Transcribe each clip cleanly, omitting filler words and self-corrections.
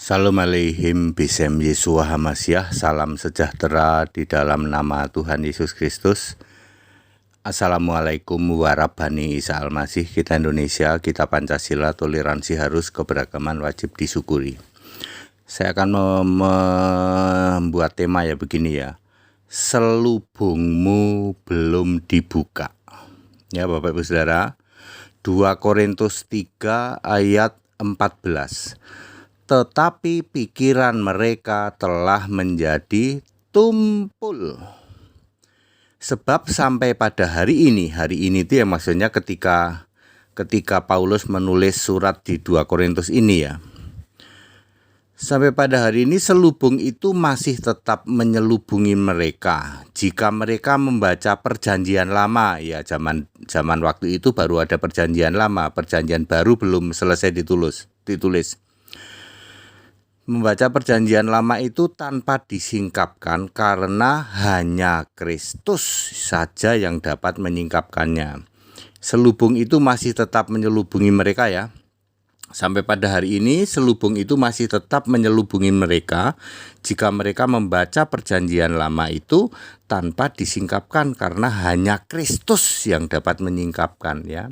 Salam aleihim bisem Yesua Hamasyah. Salam sejahtera di dalam nama Tuhan Yesus Kristus. Assalamualaikum warahmatullahi wabarakatuh. Kita Indonesia, kita Pancasila, toleransi harus, keberagaman wajib disyukuri. Saya akan membuat tema ya begini ya. Selubungmu belum dibuka. Ya Bapak Ibu Saudara, 2 Korintus 3 ayat 14. Tetapi pikiran mereka telah menjadi tumpul. Sebab sampai pada hari ini itu ya maksudnya ketika Paulus menulis surat di 2 Korintus ini ya. Sampai pada hari ini selubung itu masih tetap menyelubungi mereka. Jika mereka membaca perjanjian lama, ya zaman waktu itu baru ada perjanjian lama, perjanjian baru belum selesai ditulis. Membaca perjanjian lama itu tanpa disingkapkan karena hanya Kristus saja yang dapat menyingkapkannya. Selubung itu masih tetap menyelubungi mereka ya. Sampai pada hari ini selubung itu masih tetap menyelubungi mereka jika mereka membaca perjanjian lama itu tanpa disingkapkan karena hanya Kristus yang dapat menyingkapkan ya.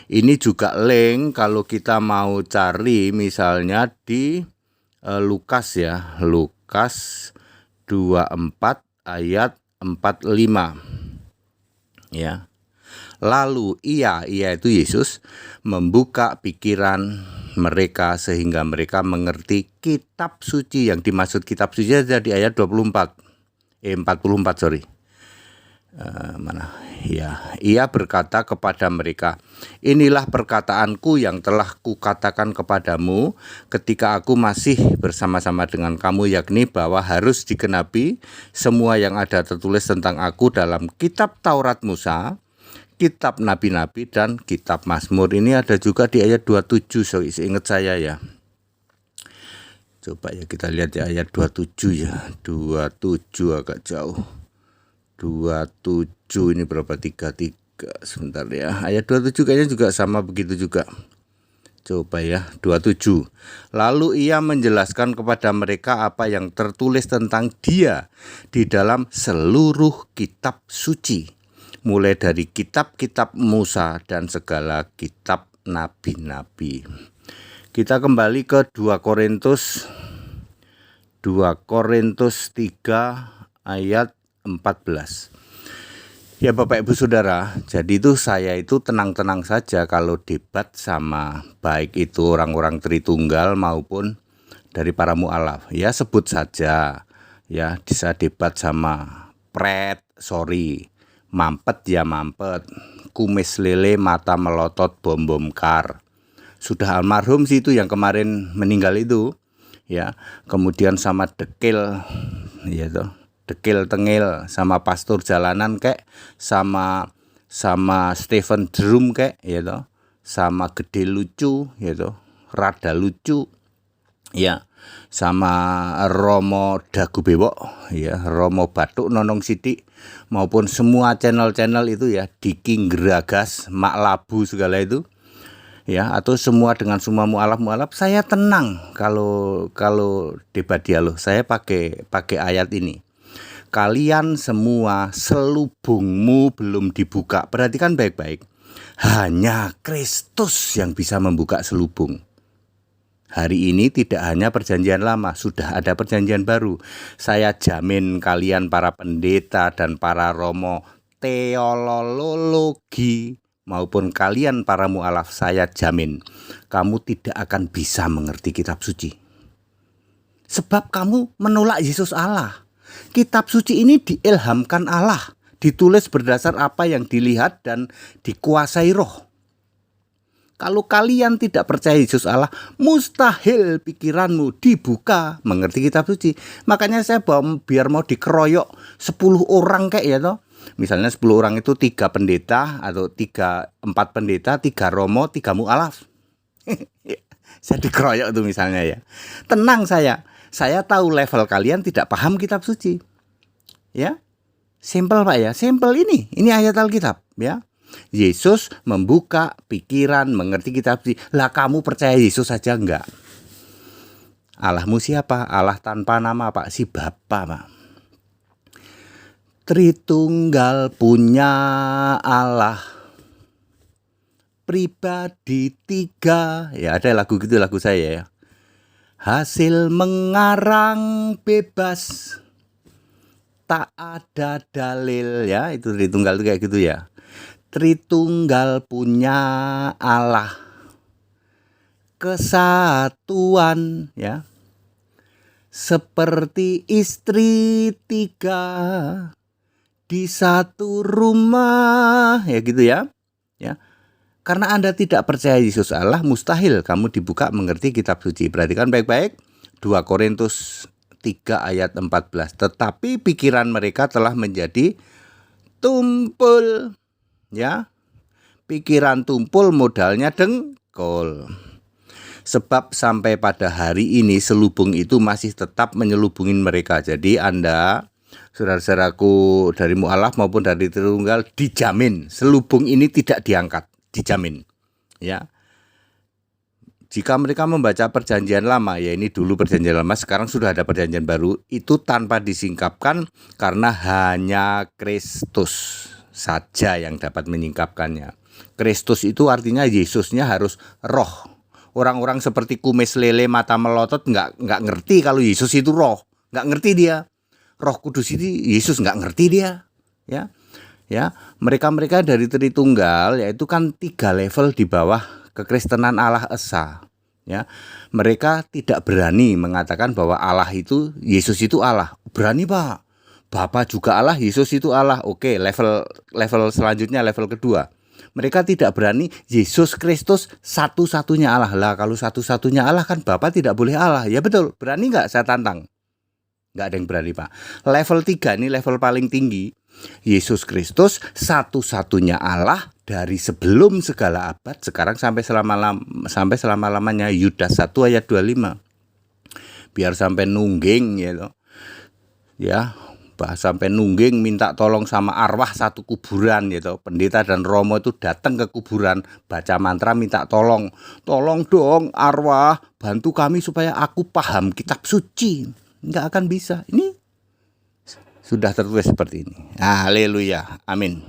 Ini juga link kalau kita mau cari misalnya di Lukas ya, Lukas 24 ayat 45 ya. Lalu ia itu Yesus membuka pikiran mereka sehingga mereka mengerti kitab suci. Yang dimaksud kitab suci ada di ayat 44 sorry. Ia berkata kepada mereka, inilah perkataanku yang telah kukatakan kepadamu ketika aku masih bersama-sama dengan kamu, yakni bahwa harus digenapi semua yang ada tertulis tentang aku dalam kitab Taurat Musa, kitab Nabi-Nabi, dan kitab Mazmur. Ini ada juga di ayat 27, seingat saya ya. Coba ya kita lihat ya ayat 27 ya, 27 agak jauh. 27 ini berapa? 33 sebentar ya. Ayat 27 kayaknya juga sama begitu juga. Coba ya 27. Lalu ia menjelaskan kepada mereka apa yang tertulis tentang dia di dalam seluruh kitab suci, mulai dari kitab-kitab Musa dan segala kitab nabi-nabi. Kita kembali ke 2 Korintus 3 ayat 14. Ya Bapak Ibu Saudara, jadi itu saya itu tenang-tenang saja kalau debat sama baik itu orang-orang Tritunggal maupun dari para mu'alaf. Ya sebut saja ya, bisa debat sama mampet ya mampet, kumis lele mata melotot bom kar. Sudah almarhum sih itu yang kemarin meninggal itu ya. Kemudian sama dekil ya toh. Dekil tengil, sama pastor jalanan kek, sama Stephen Drum kek ya toh, sama gede lucu ya toh, rada lucu ya, sama Romo dagu bewok ya, Romo batuk nonong sidik, maupun semua channel-channel itu ya, Diki Geragas, Mak Labu segala itu ya, atau semua dengan semua mu'alaf, saya tenang kalau debat dialog. Saya pakai ayat ini. Kalian semua selubungmu belum dibuka. Perhatikan baik-baik. Hanya Kristus yang bisa membuka selubung. Hari ini tidak hanya perjanjian lama, sudah ada perjanjian baru. Saya jamin kalian para pendeta dan para romo teolologi maupun kalian para mu'alaf, saya jamin kamu tidak akan bisa mengerti kitab suci. Sebab kamu menolak Yesus Allah. Kitab suci ini diilhamkan Allah, ditulis berdasar apa yang dilihat dan dikuasai roh. Kalau kalian tidak percaya Yesus Allah, mustahil pikiranmu dibuka mengerti kitab suci. Makanya saya biar mau dikeroyok 10 orang kayak ya toh. Misalnya 10 orang itu 3 pendeta atau 4 pendeta, 3 romo, 3 mu'alaf. Saya dikeroyok tuh misalnya ya. Tenang saya tahu level kalian tidak paham kitab suci. Ya. Simple Pak ya. Simple ini ayat Alkitab ya. Yesus membuka pikiran mengerti kitab suci. Lah kamu percaya Yesus saja enggak? Allahmu siapa? Allah tanpa nama, Pak, si Bapa, Pak. Tritunggal punya Allah, pribadi tiga. Ya, ada lagu gitu, lagu saya ya. Hasil mengarang bebas, tak ada dalil, ya. Itu Tritunggal itu kayak gitu ya. Tritunggal punya Allah, kesatuan, ya. Seperti istri tiga di satu rumah, ya gitu ya. Ya. Karena Anda tidak percaya Yesus Allah, mustahil kamu dibuka mengerti kitab suci. Perhatikan baik-baik 2 Korintus 3 ayat 14. Tetapi pikiran mereka telah menjadi tumpul, ya. Pikiran tumpul modalnya dengkul. Sebab sampai pada hari ini selubung itu masih tetap menyelubungin mereka. Jadi Anda, saudara-saudaraku dari mu'alaf maupun dari Tritunggal, dijamin selubung ini tidak diangkat, dijamin. Ya. Jika mereka membaca perjanjian lama, ya ini dulu perjanjian lama, sekarang sudah ada perjanjian baru, itu tanpa disingkapkan karena hanya Kristus saja yang dapat menyingkapkannya. Kristus itu artinya Yesusnya harus roh. Orang-orang seperti kumis lele mata melotot nggak ngerti kalau Yesus itu roh, nggak ngerti dia. Roh Kudus itu Yesus nggak ngerti dia, ya. Ya, mereka dari Tritunggal yaitu kan 3 level di bawah kekristenan Allah Esa, ya. Mereka tidak berani mengatakan bahwa Allah itu, Yesus itu Allah. Berani, Pak. Bapa juga Allah, Yesus itu Allah. Oke, level selanjutnya, level kedua. Mereka tidak berani Yesus Kristus satu-satunya Allah. Lah kalau satu-satunya Allah kan Bapa tidak boleh Allah. Ya betul, berani nggak? Saya tantang. Nggak ada yang berani, Pak. Level 3 ini level paling tinggi. Yesus Kristus satu-satunya Allah dari sebelum segala abad, sekarang sampai selama-lamanya. Yudas 1 ayat 25. Biar sampai nungging gitu. Ya, sampai nungging minta tolong sama arwah satu kuburan gitu. Pendeta dan romo itu datang ke kuburan, baca mantra minta tolong dong arwah, bantu kami supaya aku paham kitab suci. Nggak akan bisa. Ini sudah tertulis seperti ini. Haleluya, amin.